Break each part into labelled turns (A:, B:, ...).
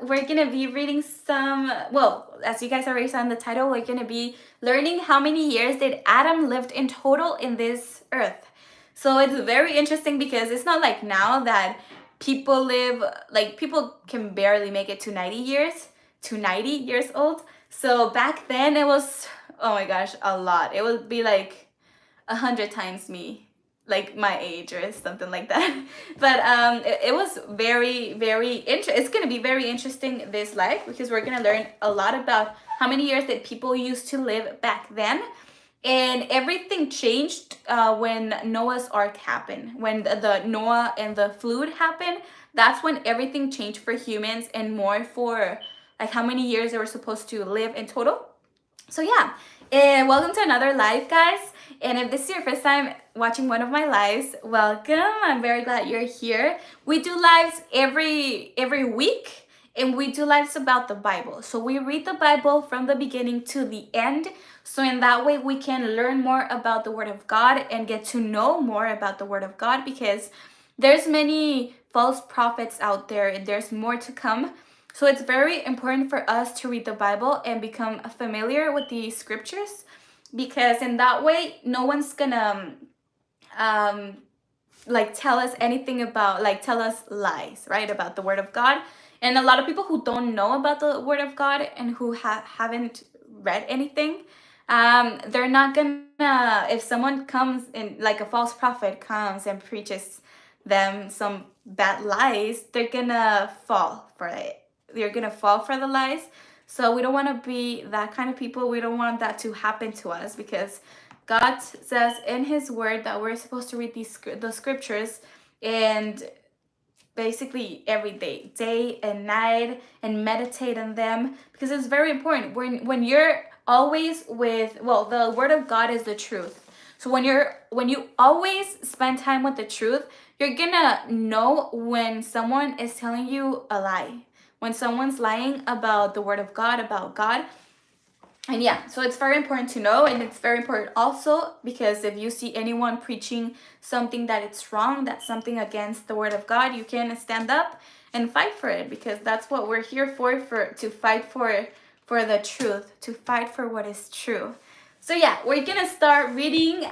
A: we're gonna be reading some, well, as you guys already saw in the title, we're gonna be learning how many years did Adam lived in total in this earth. So it's very interesting because it's not like now that people live, like people can barely make it to 90 years, to 90 years old. So back then it was, oh my gosh, a lot. It would be like 100 times me, like my age or something like that. But it was very it's gonna be very interesting, this life, because we're gonna learn a lot about how many years that people used to live back then. And everything changed when Noah's Ark happened. When the Noah and the flood happened, that's when everything changed for humans, and more for like how many years they were supposed to live in total. So yeah, and welcome to another live, guys. And if this is your first time watching one of my lives, welcome. I'm very glad you're here. We do lives every week, and we do lives about the Bible. So we read the Bible from the beginning to the end. So in that way, we can learn more about the Word of God and get to know more about the Word of God, because there's many false prophets out there, and there's more to come. So it's very important for us to read the Bible and become familiar with the scriptures, because in that way, no one's gonna like tell us anything about, like tell us lies, right, about the Word of God. And a lot of people who don't know about the Word of God and who haven't read anything, they're not gonna, if someone comes in, like a false prophet comes and preaches them some bad lies, they're gonna fall for it. They're gonna fall for the lies. So we don't want to be that kind of people. We don't want that to happen to us, because God says in His Word that we're supposed to read the scriptures, and basically every day and night, and meditate on them, because it's very important. When you're always with, well, the Word of God is the truth. So when you always spend time with the truth, you're gonna know when someone is telling you a lie, when someone's lying about the Word of God, about God. And yeah, so it's very important to know. And it's very important also because if you see anyone preaching something that it's wrong, that's something against the Word of God, you can stand up and fight for it, because that's what we're here for to fight for the truth, to fight for what is true. So yeah, we're gonna start reading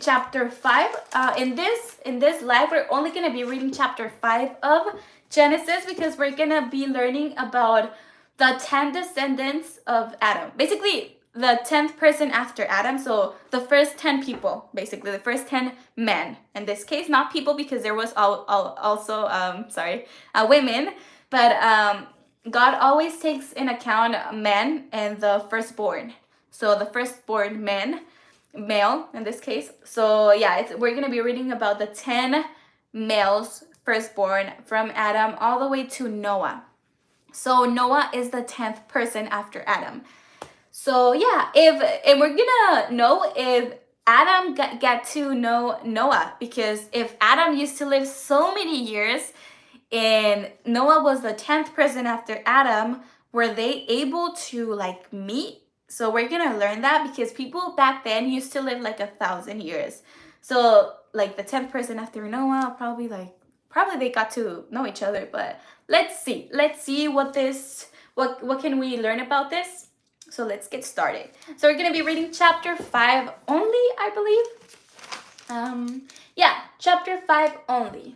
A: chapter 5. In this live, we're only gonna be reading chapter 5 of Genesis, because we're gonna be learning about the 10 descendants of Adam. Basically, the 10th person after Adam. So the first 10 people, basically the first 10 men. In this case, not people, because there was also women, but God always takes in account men and the firstborn. So the firstborn men, male in this case. So yeah, we're gonna be reading about the 10 males firstborn from Adam all the way to Noah. So Noah is the 10th person after Adam. So yeah, and we're gonna know if Adam got to know Noah, because if Adam used to live so many years and Noah was the 10th person after Adam, were they able to like meet? So we're gonna learn that, because people back then used to live like 1,000 years. So like the 10th person after Noah, probably they got to know each other. But let's see what can we learn about this. So let's get started. So we're gonna be reading chapter 5 only, I believe. Yeah, chapter 5 only.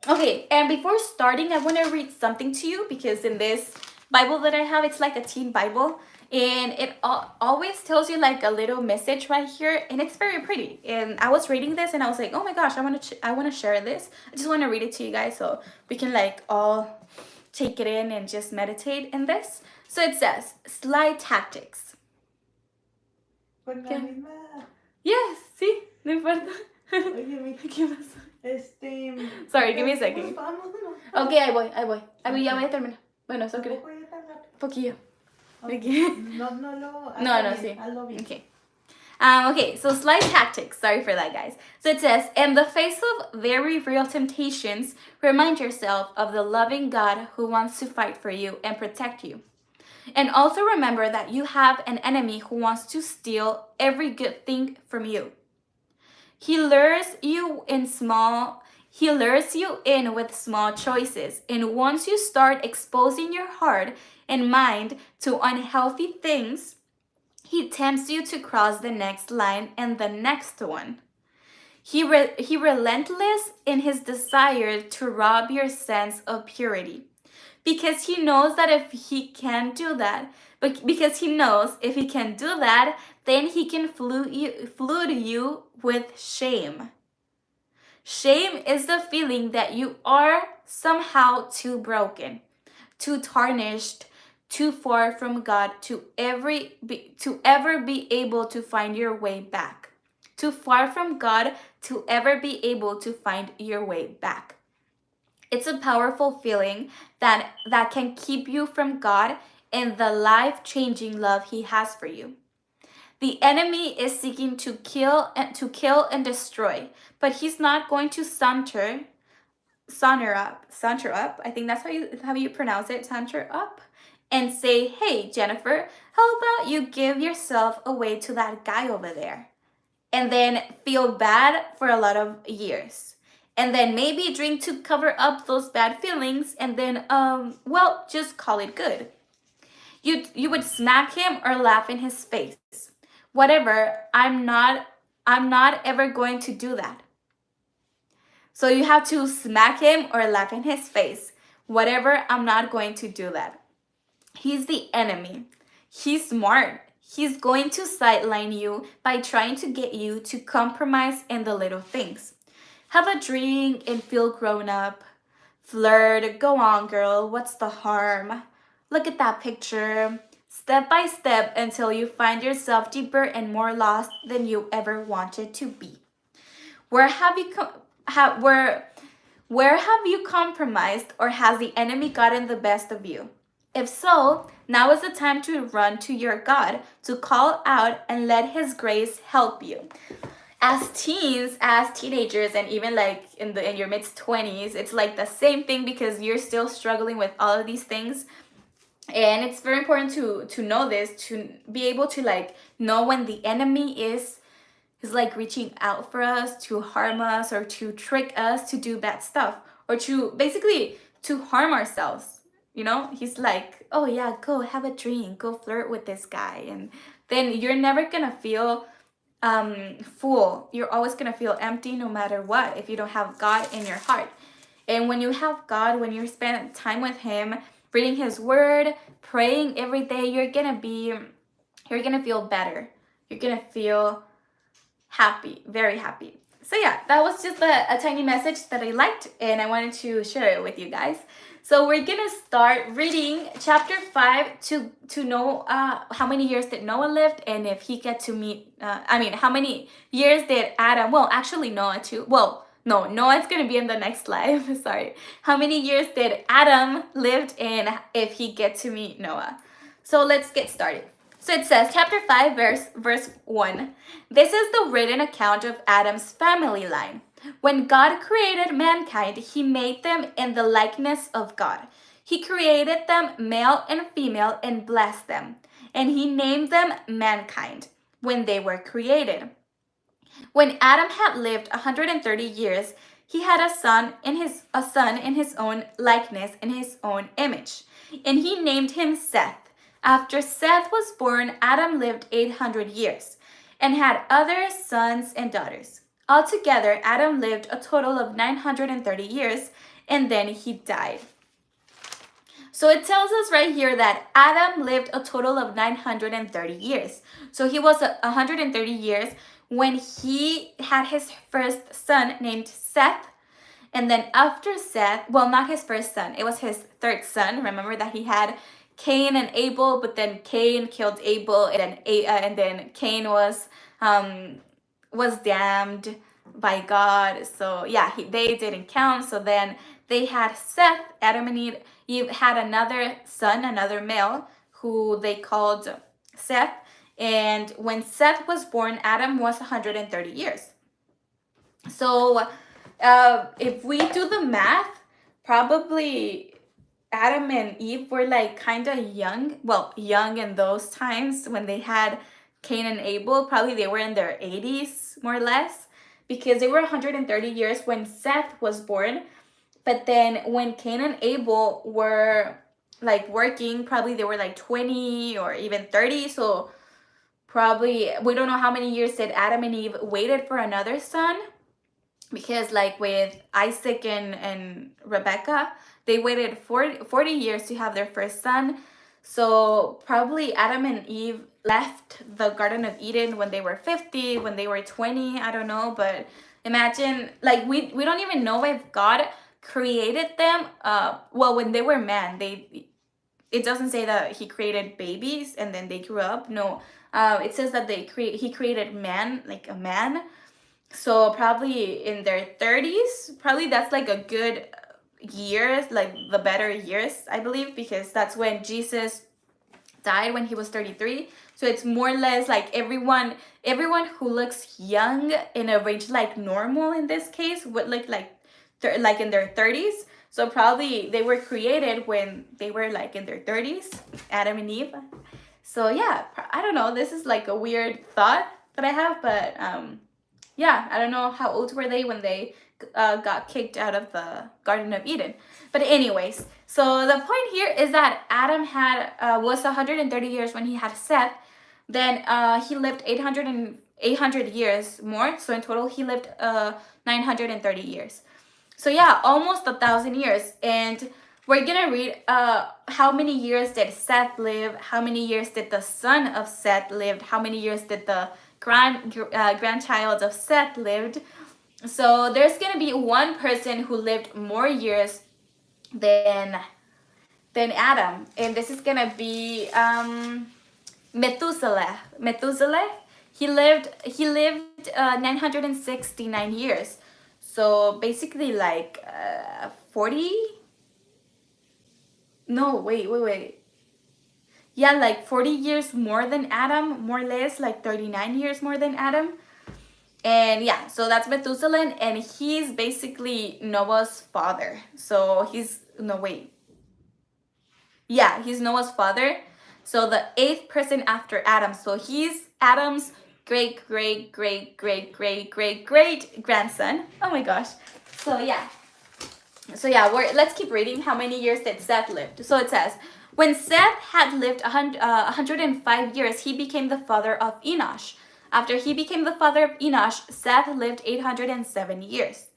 A: Okay, and before starting, I want to read something to you, because in this Bible that I have, it's like a teen Bible, and it always tells you like a little message right here, and it's very pretty. And I was reading this and I was like, oh my gosh, I want to share this. I just want to read it to you guys so we can like all take it in and just meditate in this. So it says, sly tactics. Okay. Yes, sí, no importa. ¿Qué pasa? Sorry, give me a second. Okay, ahí voy. Ya voy a terminar. Bueno, eso creo. Poquillo. Okay. No, sí. Okay. Okay, so sly tactics. Sorry for that, guys. So it says, in the face of very real temptations, remind yourself of the loving God who wants to fight for you and protect you. And also remember that you have an enemy who wants to steal every good thing from you. He lures you in small He lures you in with small choices, and once you start exposing your heart and mind to unhealthy things, he tempts you to cross the next line and the next one. He relentless in his desire to rob your sense of purity. Because he knows that if he can do that, but because he knows if he can do that, then he can flood you with shame. Shame is the feeling that you are somehow too broken, too tarnished, too far from God to ever be able to find your way back. Too far from God to ever be able to find your way back. It's a powerful feeling that can keep you from God and the life-changing love he has for you. The enemy is seeking to kill and destroy, but he's not going to saunter up. I think that's how you pronounce it, saunter up, and say, "Hey, Jennifer, how about you give yourself away to that guy over there?" And then feel bad for a lot of years. And then maybe drink to cover up those bad feelings, and then well, just call it good. You would smack him or laugh in his face. Whatever, I'm not ever going to do that. So you have to smack him or laugh in his face. Whatever, I'm not going to do that. He's the enemy. He's smart. He's going to sideline you by trying to get you to compromise in the little things. Have a drink and feel grown up. Flirt, go on, girl, what's the harm? Look at that picture. Step by step until you find yourself deeper and more lost than you ever wanted to be. Where have you compromised, or has the enemy gotten the best of you? If so, now is the time to run to your God, to call out and let his grace help you. As teens, as teenagers, and even like in your mid-20s, it's like the same thing, because you're still struggling with all of these things. And it's very important to know this, to be able to like know when the enemy is like reaching out for us to harm us or to trick us to do bad stuff, or to basically to harm ourselves. He's like, oh yeah, go have a drink, go flirt with this guy, and then you're never gonna feel full. You're always gonna feel empty no matter what if you don't have God in your heart. And when you have God, when you spend time with him, reading his word, praying every day, you're gonna feel better. You're gonna feel happy, very happy. So yeah, that was just a tiny message that I liked, and I wanted to share it with you guys. So we're gonna start reading chapter 5 to know how many years did Noah lived, and if he get to meet, how many years did Adam, well, actually Noah too, well, no, Noah's gonna be in the next live, sorry. How many years did Adam lived, and if he get to meet Noah? So let's get started. So it says, chapter 5, verse 1. This is the written account of Adam's family line. When God created mankind, he made them in the likeness of God. He created them male and female and blessed them. And he named them mankind when they were created. When Adam had lived 130 years, he had a son in his own likeness, in his own image. And he named him Seth. After Seth was born, Adam lived 800 years and had other sons and daughters. Altogether, Adam lived a total of 930 years, and then he died. So it tells us right here that Adam lived a total of 930 years. So he was 130 years when he had his first son named Seth. And then after Seth, well, not his first son, it was his third son. Remember that he had Cain and Abel, but then Cain killed Abel, and then Cain was damned by God. So yeah, they didn't count. So then they had Seth. Adam and Eve had another son, another male, who they called Seth. And when Seth was born, Adam was 130 years. So if we do the math, probably Adam and Eve were like kind of young. Well, young in those times when they had Cain and Abel. Probably they were in their 80s, more or less. because they were 130 years when Seth was born. But then when Cain and Abel were like working, probably they were like 20 or even 30. So probably we don't know how many years did Adam and Eve waited for another son, because like with Isaac and Rebecca, they waited 40 years to have their first son. So probably Adam and Eve left the Garden of Eden when they were 50, when they were 20, I don't know. But imagine, like, we don't even know if God created them. Well, when they were man, it doesn't say that he created babies and then they grew up. No, it says that he created man, like a man. So probably in their 30s, probably that's like a good years, like the better years, I believe, because that's when Jesus died, when he was 33. So it's more or less like everyone who looks young in a range like normal in this case would look like in their 30s. So probably they were created when they were like in their 30s, Adam and Eve. So yeah, I don't know, this is like a weird thought that I have, but yeah, I don't know how old were they when they got kicked out of the Garden of Eden. But anyways, so the point here is that Adam had was 130 years when he had Seth. Then he lived 800 years more. So in total, he lived 930 years. So yeah, almost 1,000 years. And we're gonna read how many years did Seth live, how many years did the son of Seth live, how many years did the grandchild of Seth lived. So there's gonna be one person who lived more years than Adam, and this is gonna be Methuselah. Methuselah, he lived 969 years. So basically, like 40. No, wait. Yeah, like 40 years more than Adam, more or less, like 39 years more than Adam. And yeah, so that's Methuselah, and he's basically Noah's father. So he's, no, wait. Yeah, he's Noah's father. So the eighth person after Adam. So he's Adam's great, great, great, great, great, great, great grandson. Oh my gosh. So yeah. Let's keep reading. How many years did Seth live? So it says, when Seth had lived 105 years, he became the father of Enosh. After he became the father of Enosh, Seth lived 807 years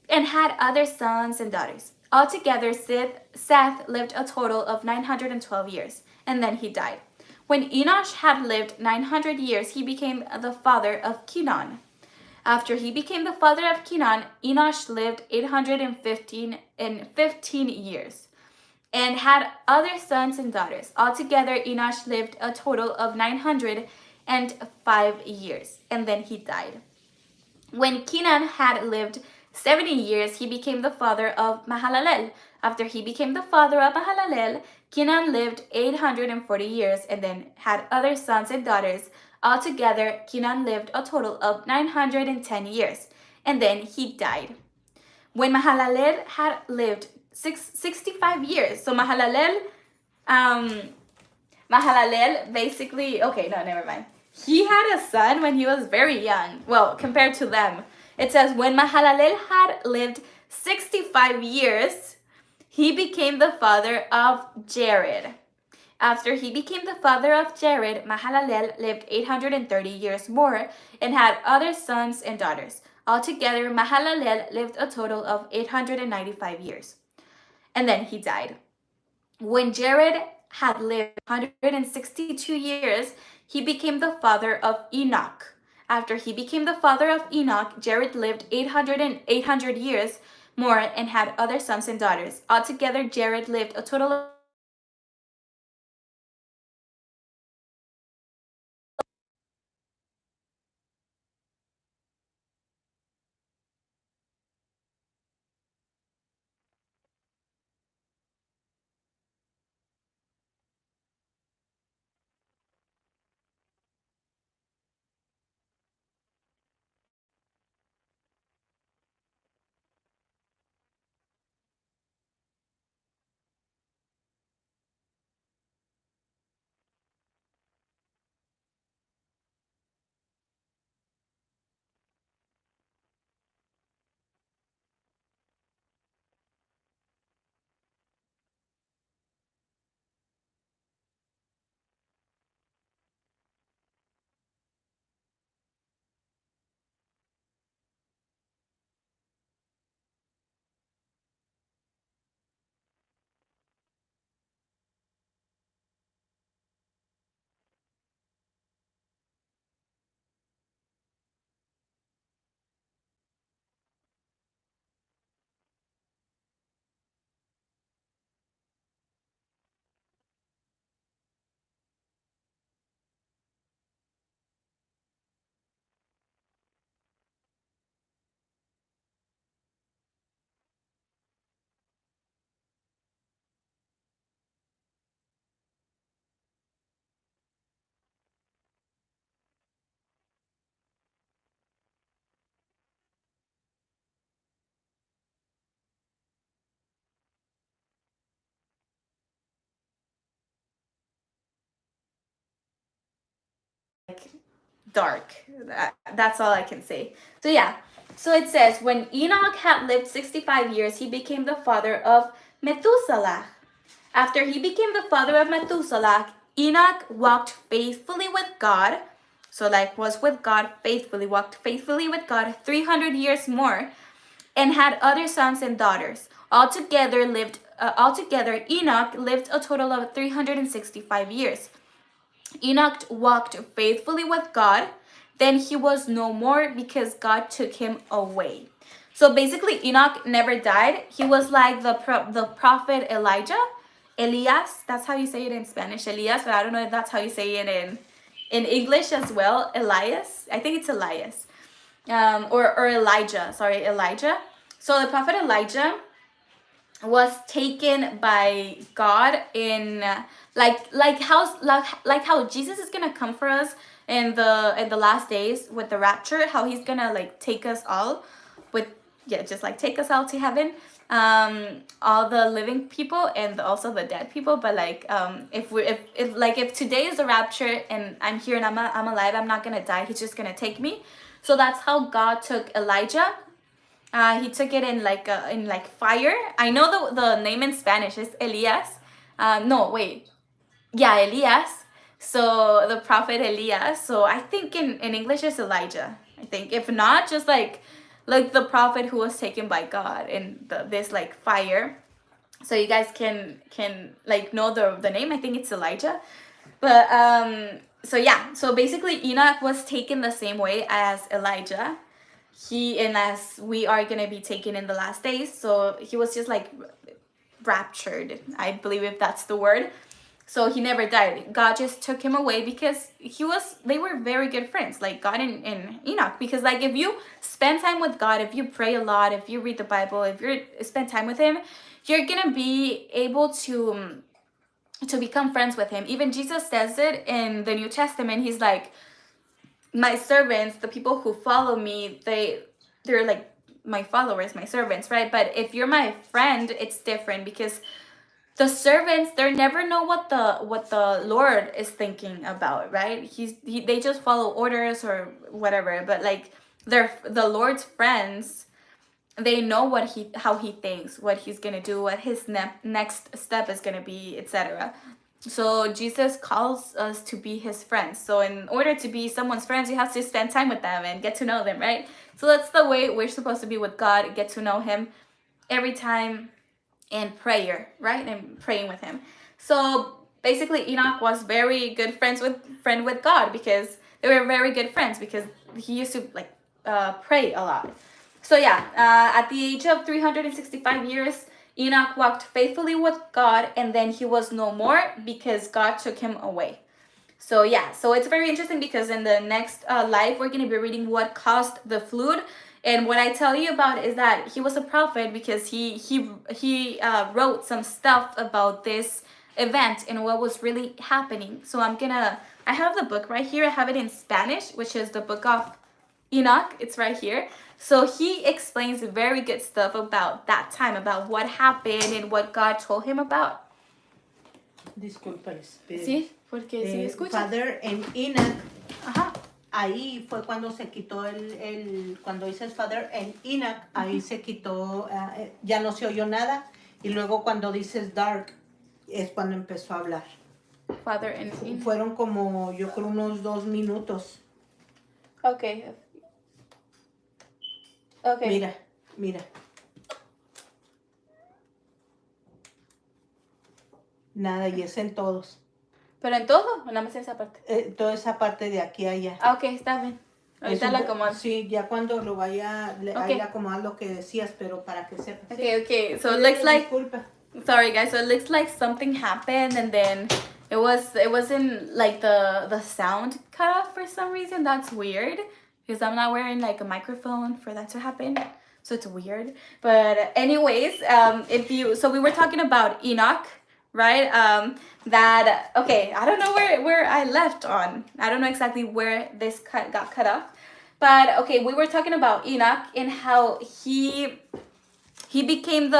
A: and had other sons and daughters. Altogether, Seth lived a total of 912 years, and then he died. When Enosh had lived 900 years, he became the father of Kenan. After he became the father of Kenan, Enosh lived 815 years and had other sons and daughters. Altogether, Enosh lived a total of 905 years, and then he died. When Kenan had lived 70 years, he became the father of Mahalalel. After he became the father of Mahalalel, Kenan lived 840 years and then had other sons and daughters. Altogether, Kenan lived a total of 910 years, and then he died. When Mahalalel had lived 65 years, so Mahalalel basically, okay, no, never mind. He had a son when he was very young. Well, compared to them. It says, when Mahalalel had lived 65 years, he became the father of Jared. After he became the father of Jared, Mahalalel lived 830 years more and had other sons and daughters. Altogether, Mahalalel lived a total of 895 years. And then he died. When Jared had lived 162 years, he became the father of Enoch. After he became the father of Enoch, Jared lived 800 years more and had other sons and daughters. Altogether, Jared lived a total of dark. That's all I can say. So yeah, so it says, when Enoch had lived 65 years, he became the father of Methuselah. After he became the father of Methuselah, Enoch walked faithfully with God. So like was with God faithfully, walked faithfully with God 300 years more, and had other sons and daughters. Altogether Enoch lived a total of 365 years. Enoch walked faithfully with God. Then he was no more because God took him away. So basically, Enoch never died. He was like the prophet Elijah, Elias. That's how you say it in Spanish, Elias. But I don't know if that's how you say it in English as well. Elias. I think it's Elias, or Elijah. Sorry, Elijah. So the prophet Elijah was taken by God in like how Jesus is gonna come for us in the last days with the rapture, how he's gonna like take us all with, yeah, just like take us all to heaven, all the living people and also the dead people. But like if today is the rapture and I'm here and I'm alive, I'm not gonna die, he's just gonna take me. So that's how God took Elijah. He took it in like fire. I know the name in Spanish is Elias. No, wait. Yeah, Elias. So the prophet Elias. So I think in English it's Elijah. I think if not, just like the prophet who was taken by God in this like fire. So you guys can like know the name. I think it's Elijah. But so yeah. So basically Enoch was taken the same way as Elijah. And as we are gonna be taken in the last days, so he was just like raptured, I believe, if that's the word. So he never died. God just took him away because they were very good friends, like God and Enoch. Because like if you spend time with God, if you pray a lot, if you read the Bible, if you spend time with him, you're gonna be able to become friends with him. Even Jesus says it in the New Testament. He's like, my servants, the people who follow me, they're like my followers, my servants, right? But if you're my friend, it's different, because the servants, they never know what the Lord is thinking about, right? They just follow orders or whatever. But like the Lord's friends, they know how he thinks, what he's gonna do, what his next step is gonna be, etc. So Jesus calls us to be his friends. So in order to be someone's friends, you have to spend time with them and get to know them, right? So that's the way we're supposed to be with God, get to know him every time in prayer, right? And praying with him. So basically Enoch was very good friend with God, because they were very good friends, because he used to like pray a lot. So yeah, at the age of 365 years, Enoch walked faithfully with God, and then he was no more because God took him away. So yeah, so it's very interesting, because in the next life, we're going to be reading what caused the flood. And what I tell you about is that he was a prophet, because he wrote some stuff about this event and what was really happening. So I have the book right here. I have it in Spanish, which is the book of Enoch. It's right here. So he explains very good stuff about that time, about what happened and what God told him about.
B: Disculpa,
A: Sí, porque si escucha.
B: Father and Enoch.
A: Ajá.
B: Ahí fue cuando se quitó cuando dices Father and Enoch, ahí se quitó, ya no se oyó nada. Y luego cuando dices dark, es cuando empezó a hablar.
A: Father and Enoch.
B: Fueron como, yo creo, unos 2 minutos.
A: Okay.
B: Mira. Nada, y es en todos.
A: ¿Pero en todo o nada más en esa parte?
B: Toda esa parte de aquí a allá.
A: Ah, ok, está bien. Ahorita la acomodo.
B: Sí, ya cuando lo vaya, ahí acomodar lo que decías, pero para que sepas.
A: Okay. So it looks like...
B: Disculpa.
A: Sorry, guys. So it looks like something happened, and then it wasn't like the sound cut off for some reason. That's weird, because I'm not wearing like a microphone for that to happen. So it's weird. But anyways, so we were talking about Enoch, right? I don't know where I left on. I don't know exactly where this got cut off. But okay, we were talking about Enoch and how he became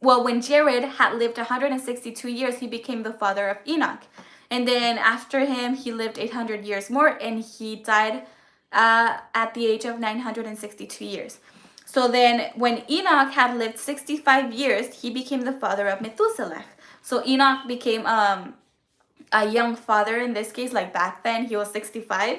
A: when Jared had lived 162 years, he became the father of Enoch. And then after him, he lived 800 years more, and he died at the age of 962 years. So then when Enoch had lived 65 years, he became the father of Methuselah. So Enoch became a young father in this case. Like back then, he was 65,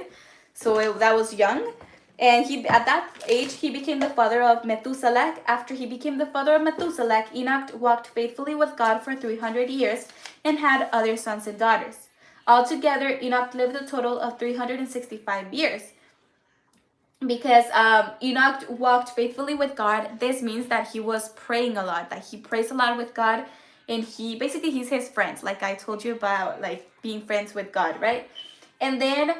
A: so that was young. And he, at that age, he became the father of Methuselah. After he became the father of Methuselah, Enoch walked faithfully with God for 300 years and had other sons and daughters. Altogether, Enoch lived a total of 365 years. Because Enoch walked faithfully with God, this means that he was praying a lot, that he prays a lot with God, and he's his friends, like I told you about, like being friends with God, right? And then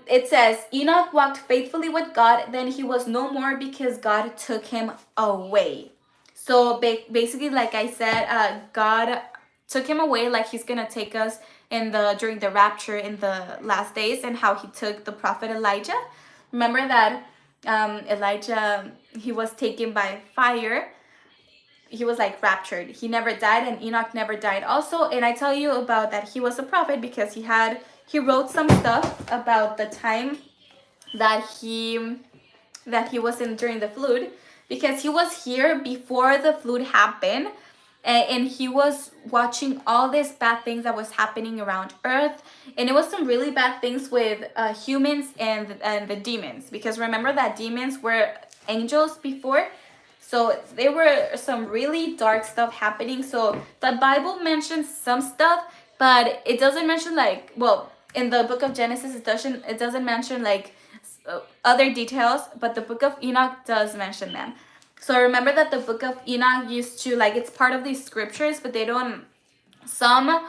A: it says Enoch walked faithfully with God, then he was no more because God took him away. So basically, like I said, God took him away, like he's gonna take us during the rapture in the last days, and how he took the prophet Elijah. Remember that Elijah, he was taken by fire. He was like raptured. He never died, and Enoch never died also. And I tell you about that he was a prophet because he wrote some stuff about the time that he was in during the flood, because he was here before the flood happened, and he was watching all these bad things that was happening around earth. And it was some really bad things with humans and the demons, because remember that demons were angels before. So there were some really dark stuff happening. So the Bible mentions some stuff, but it doesn't mention, like, well, in the book of Genesis, it doesn't mention like other details, but the book of Enoch does mention them. So remember that the book of Enoch used to, like, it's part of these scriptures, but they don't, some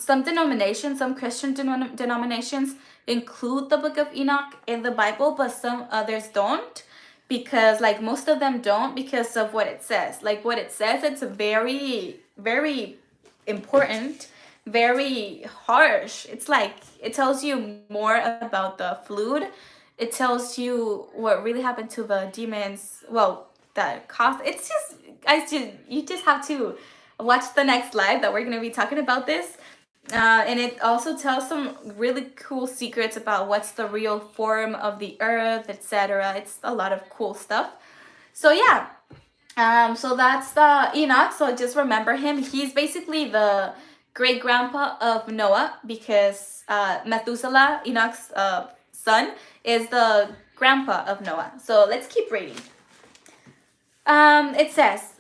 A: denominations, some Christian denominations include the book of Enoch in the Bible, but some others don't, because like most of them don't, because of what it says. Like what it says, it's very, very important, very harsh. It's like, it tells you more about the flood. It tells you what really happened to the demons. Well, that caused, it's just, guys, you just have to watch the next live that we're going to be talking about this. And it also tells some really cool secrets about what's the real form of the earth, etc. It's a lot of cool stuff. So yeah, so that's Enoch. So just remember him. He's basically the great grandpa of Noah, because Methuselah, Enoch's son, is the grandpa of Noah. So let's keep reading. It says,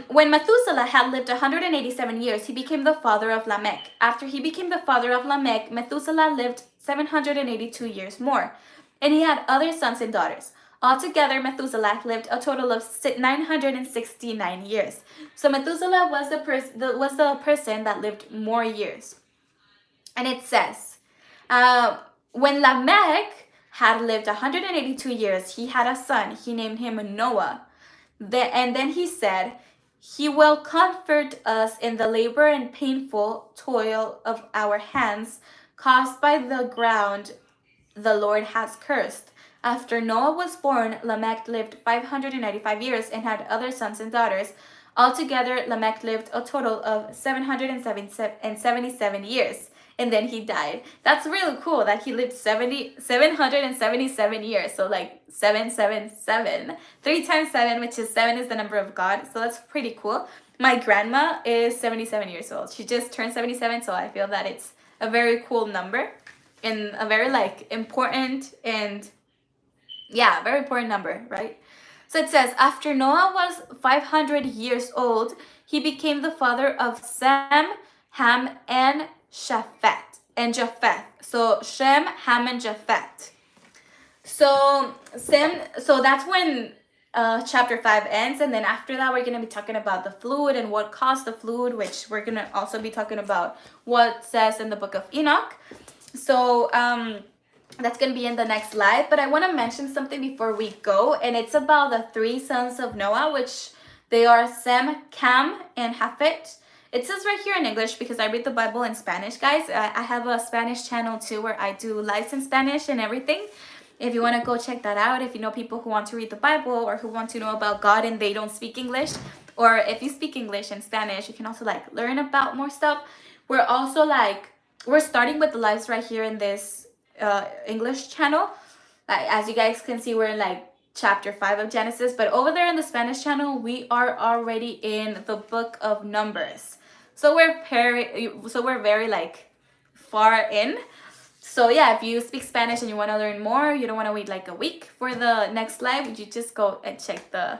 A: when Methuselah had lived 187 years, he became the father of Lamech. After he became the father of Lamech, Methuselah lived 782 years more, and he had other sons and daughters. Altogether, Methuselah lived a total of 969 years. So Methuselah was the person that lived more years. And it says, when Lamech had lived 182 years, he had a son. He named him Noah. And then he said, he will comfort us in the labor and painful toil of our hands caused by the ground the Lord has cursed. After Noah was born, Lamech lived 595 years and had other sons and daughters. Altogether, Lamech lived a total of 777 years. And then he died. That's really cool that he lived 777 years. So like 777. 3 times 7, which is 7 is the number of God. So that's pretty cool. My grandma is 77 years old. She just turned 77. So I feel that it's a very cool number. And a very like important and yeah, very important number, right? So it says, after Noah was 500 years old, he became the father of Sem, Ham, and Japheth. So Shem, Ham, and Japheth. So that's when chapter 5 ends, and then after that we're going to be talking about the flood and what caused the flood, which we're going to also be talking about what says in the book of Enoch. So that's going to be in the next live, but I want to mention something before we go, and it's about the 3 sons of Noah, which they are Sem, Cam, and Japheth. It says right here in English because I read the Bible in Spanish, guys. I have a Spanish channel too where I do lives in Spanish and everything. If you want to go check that out, if you know people who want to read the Bible or who want to know about God and they don't speak English, or if you speak English and Spanish, you can also like learn about more stuff. we're also like, we're starting with the lives right here in this English channel. Like, as you guys can see, we're in like chapter 5 of Genesis, but over there in the Spanish channel, we are already in the book of Numbers. So we're very like far in. So yeah, if you speak Spanish and you want to learn more, you don't want to wait like a week for the next live, you just go and check the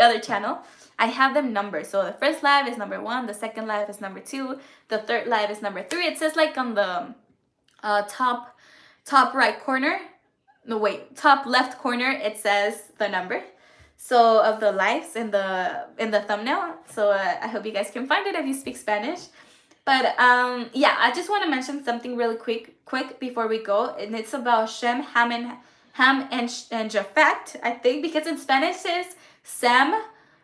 A: other channel. I have them numbered. So the first live is number 1, the second live is number 2, the third live is number 3. It says like on the top right corner. No, wait, top left corner, it says the number so of the lives in the thumbnail. So I hope you guys can find it if you speak Spanish. But yeah, I just want to mention something really quick before we go, and it's about Shem, Ham, and Japhet, I think, because in Spanish it's Sem,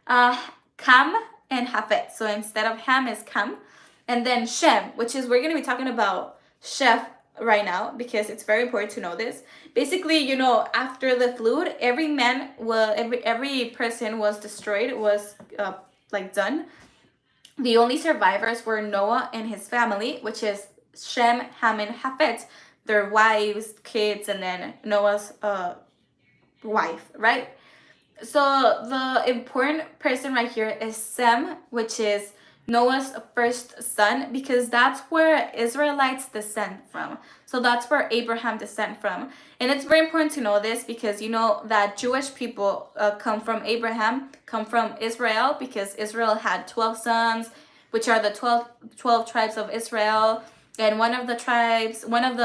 A: Cam, and Japhet. So instead of Ham is Cam, and then Shem, which is, we're gonna be talking about chef right now because it's very important to know this. Basically, you know, after the flood, every person was destroyed, was like done. The only survivors were Noah and his family, which is Shem, Ham, and Japhet, their wives, kids, and then Noah's wife, right? So the important person right here is Sem, which is Noah's first son, because that's where Israelites descend from. So that's where Abraham descend from. And it's very important to know this because you know that Jewish people come from Abraham, come from Israel, because Israel had 12 sons, which are the 12 tribes of Israel. And one of the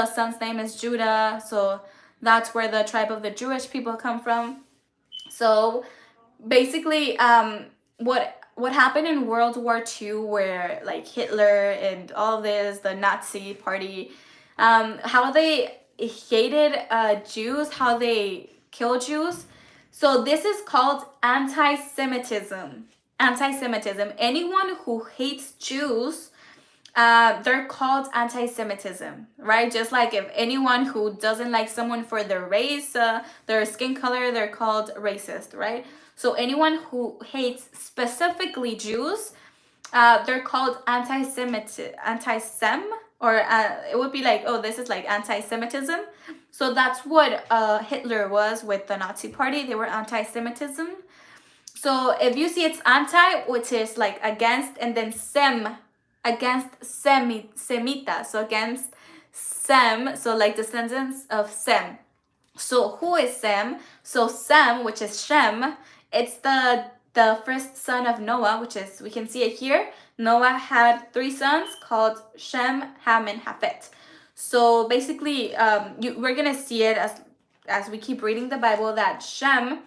A: sons' name is Judah. So that's where the tribe of the Jewish people come from. So basically, what happened in World War II, where like Hitler and all this, the Nazi party, how they hated Jews, how they killed Jews. So this is called anti-Semitism. Anti-Semitism. Anyone who hates Jews, they're called anti-Semitism, right? Just like if anyone who doesn't like someone for their race, their skin color, they're called racist, right? So anyone who hates specifically Jews, they're called anti-Sem, or it would be like, oh, this is like anti-Semitism. So that's what Hitler was with the Nazi party. They were anti-Semitism. So if you see it's anti, which is like against, and then Sem, against Semita, so against Sem, so like descendants of Sem. So who is Sem? So Sem, which is Shem, it's the first son of Noah, which is, we can see it here. Noah had 3 sons called Shem, Ham, and Japhet. So basically, we're gonna see it as we keep reading the Bible, that Shem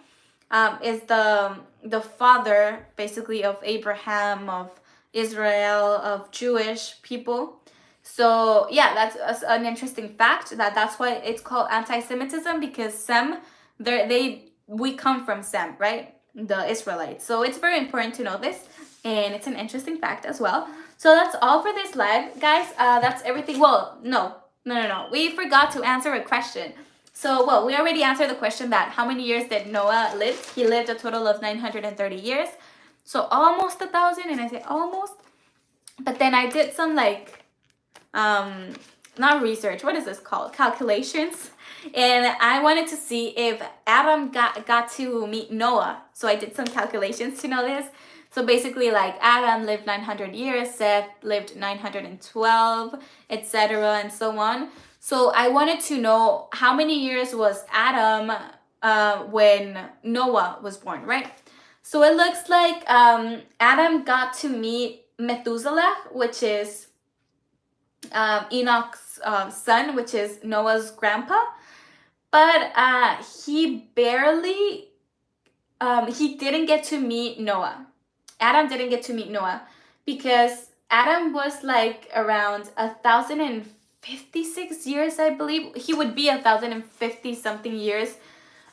A: is the father basically of Abraham, of Israel, of Jewish people. So yeah, that's an interesting fact, that's why it's called anti-Semitism, because Sem, we come from Sem, right? The Israelites. So it's very important to know this, and it's an interesting fact as well. So that's all for this live, guys. That's everything. Well, no. We forgot to answer a question. So, well, we already answered the question that how many years did Noah live? He lived a total of 930 years. So almost 1,000, and I say almost. But then I did some like, not research, what is this called? Calculations. And I wanted to see if Adam got to meet Noah. So I did some calculations to know this. So basically, like, Adam lived 900 years, Seth lived 912, etc., and so on. So I wanted to know how many years was Adam when Noah was born, right? So it looks like Adam got to meet Methuselah, which is Enoch's son, which is Noah's grandpa. But he didn't get to meet Noah. Adam didn't get to meet Noah because Adam was like around 1,056 years, I believe. He would be 1,050 something years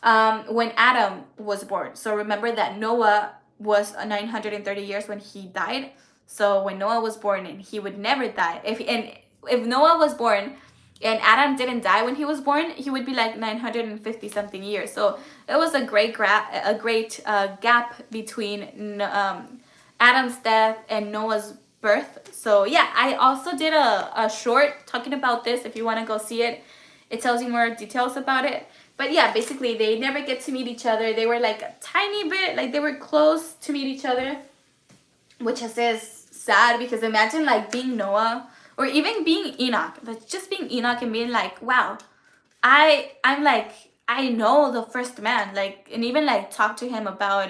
A: when Adam was born. So remember that Noah was 930 years when he died. So when Noah was born, and he would never die. If Noah was born and Adam didn't die when he was born, he would be like 950 something years. So it was a great gap between Adam's death and Noah's birth. So yeah, I also did a short talking about this. If you want to go see it, it tells you more details about it. But yeah, basically they never get to meet each other. They were like a tiny bit, like they were close to meet each other, which is sad, because imagine like being Noah or even being Enoch, like just being Enoch and being like, wow, I'm like, I know the first man, like, and even like talk to him about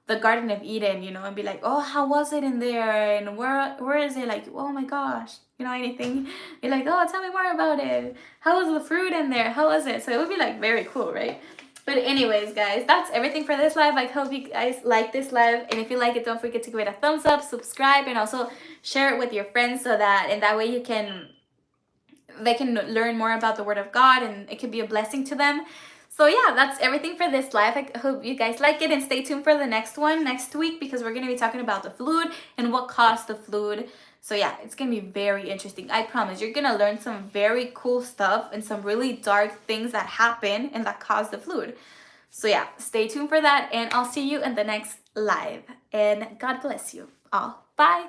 A: the Garden of Eden, you know, and be like, oh, how was it in there, and where is it, like, oh my gosh, you know, anything. Be like, oh, tell me more about it. How was the fruit in there? How was it? So it would be like very cool, right? But anyways, guys, that's everything for this live. I hope you guys like this live, and if you like it, don't forget to give it a thumbs up, subscribe, and also share it with your friends, so that in that way they can learn more about the Word of God, and it can be a blessing to them. So yeah, that's everything for this live. I hope you guys like it, and stay tuned for the next one next week, because we're going to be talking about the flood and what caused the flood. So yeah, it's going to be very interesting. I promise you're going to learn some very cool stuff and some really dark things that happen and that caused the flood. So yeah, stay tuned for that, and I'll see you in the next live. And God bless you all. Bye.